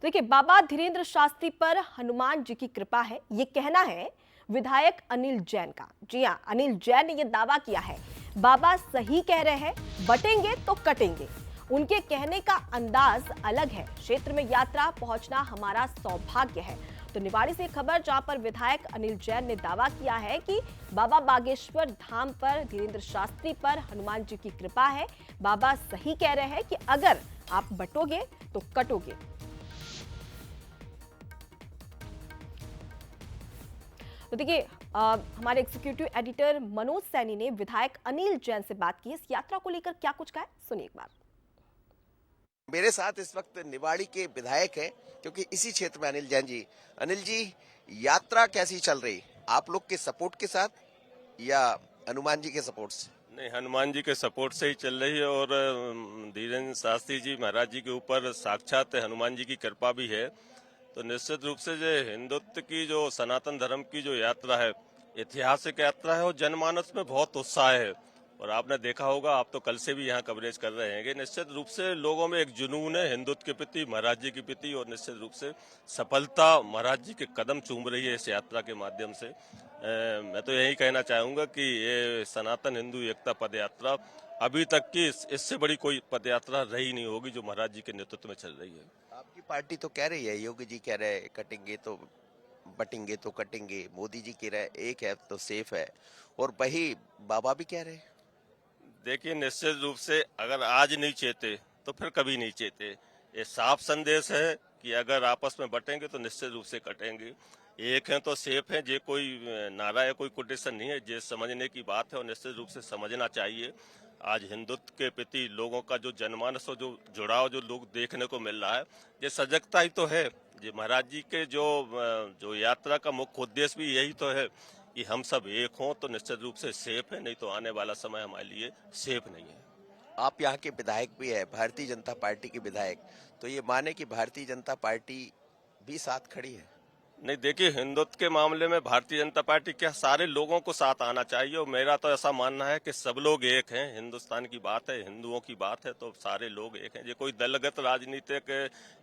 देखिए, बाबा धीरेन्द्र शास्त्री पर हनुमान जी की कृपा है, ये कहना है विधायक अनिल जैन का। जी हां, अनिल जैन ने यह दावा किया है। बाबा सही कह रहे हैं, बटेंगे तो कटेंगे। उनके कहने का अंदाज अलग है। क्षेत्र में यात्रा पहुंचना हमारा सौभाग्य है। तो निवाड़ी से खबर, जहां पर विधायक अनिल जैन ने दावा किया है कि बाबा बागेश्वर धाम पर धीरेन्द्र शास्त्री पर हनुमान जी की कृपा है। बाबा सही कह रहे हैं कि अगर आप बटोगे तो कटोगे। तो देखिए, हमारे एग्जीक्यूटिव एडिटर मनोज सैनी ने विधायक अनिल जैन से बात की। इस यात्रा को लेकर क्या कुछ कहा है, सुनिए एक बार। मेरे साथ इस वक्त निवाड़ी के विधायक हैं, क्योंकि इसी क्षेत्र में अनिल जी, यात्रा कैसी चल रही, आप लोग के सपोर्ट के साथ या हनुमान जी के सपोर्ट से? नहीं, हनुमान जी के सपोर्ट से ही चल रही है और धीरेन्द्र शास्त्री जी महाराज जी के ऊपर साक्षात हनुमान जी की कृपा भी है। तो निश्चित रूप से जो हिंदुत्व की, जो सनातन धर्म की जो यात्रा है, ऐतिहासिक यात्रा है और जनमानस में बहुत उत्साह है। और आपने देखा होगा, आप तो कल से भी यहाँ कवरेज कर रहे हैं कि निश्चित रूप से लोगों में एक जुनून है हिंदुत्व के प्रति, महाराज जी के प्रति, और निश्चित रूप से सफलता महाराज जी के कदम चूम रही है इस यात्रा के माध्यम से। मैं तो यही कहना चाहूंगा कि ये सनातन हिंदू एकता पद यात्रा अभी तक की इससे बड़ी कोई पद यात्रा रही नहीं होगी जो महाराज जी के नेतृत्व में चल रही है। आपकी पार्टी तो कह रही है, योगी जी कह रहे कटेंगे तो बटेंगे तो कटेंगे, मोदी जी कह रहे एक है तो सेफ है, और वही बाबा भी कह रहे हैं। देखिए, निश्चित रूप से अगर आज नहीं चेते तो फिर कभी नहीं चेते। ये साफ संदेश है कि अगर आपस में बटेंगे तो निश्चित रूप से कटेंगे। एक है तो सेफ है, ये कोई नारा है, कोई कोटेशन नहीं है, ये समझने की बात है और निश्चित रूप से समझना चाहिए। आज हिंदुत्व के प्रति लोगों का जो जनमानस और जो जुड़ाव जो लोग देखने को मिल रहा है, ये सजगता ही तो है। ये महाराज जी के जो यात्रा का मुख्य उद्देश्य भी यही तो है कि हम सब एक हों तो निश्चित रूप से सेफ है, नहीं तो आने वाला समय हमारे लिए सेफ नहीं है। आप यहाँ के विधायक भी है, भारतीय जनता पार्टी के विधायक, तो ये माने कि भारतीय जनता पार्टी भी साथ खड़ी है? नहीं, देखिए, हिंदुत्व के मामले में भारतीय जनता पार्टी क्या, सारे लोगों को साथ आना चाहिए और मेरा तो ऐसा मानना है कि सब लोग एक हैं। हिंदुस्तान की बात है, हिंदुओं की बात है, तो सारे लोग एक हैं। ये कोई दलगत राजनीतिक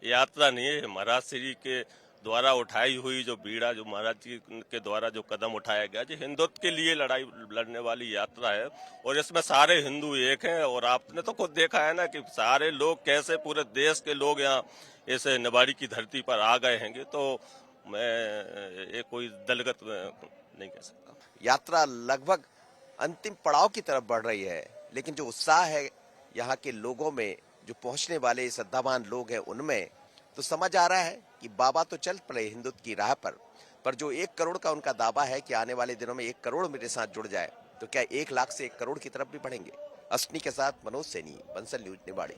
यात्रा नहीं है। महाराज श्री के द्वारा उठाई हुई जो बीड़ा, जो महाराज जी के द्वारा जो कदम उठाया गया, जो हिंदुत्व के लिए लड़ाई लड़ने वाली यात्रा है और इसमें सारे हिंदू एक हैं। और आपने तो खुद देखा है ना कि सारे लोग कैसे, पूरे देश के लोग यहाँ इस निवाड़ी की धरती पर आ गए हैं। तो मैं ये कोई दलगत नहीं कह सकता। यात्रा लगभग अंतिम पड़ाव की तरफ बढ़ रही है, लेकिन जो उत्साह है यहाँ के लोगों में, जो पहुंचने वाले श्रद्धावान लोग हैं उनमें, तो समझ आ रहा है कि बाबा तो चल पड़े हिंदुत्व की राह पर जो 1 करोड़ का उनका दावा है कि आने वाले दिनों में 1 करोड़ मेरे साथ जुड़ जाए, तो क्या 1 लाख से 1 करोड़ की तरफ भी बढ़ेंगे? अश्विनी के साथ मनोज सैनी, बंसल न्यूज, निवाड़ी।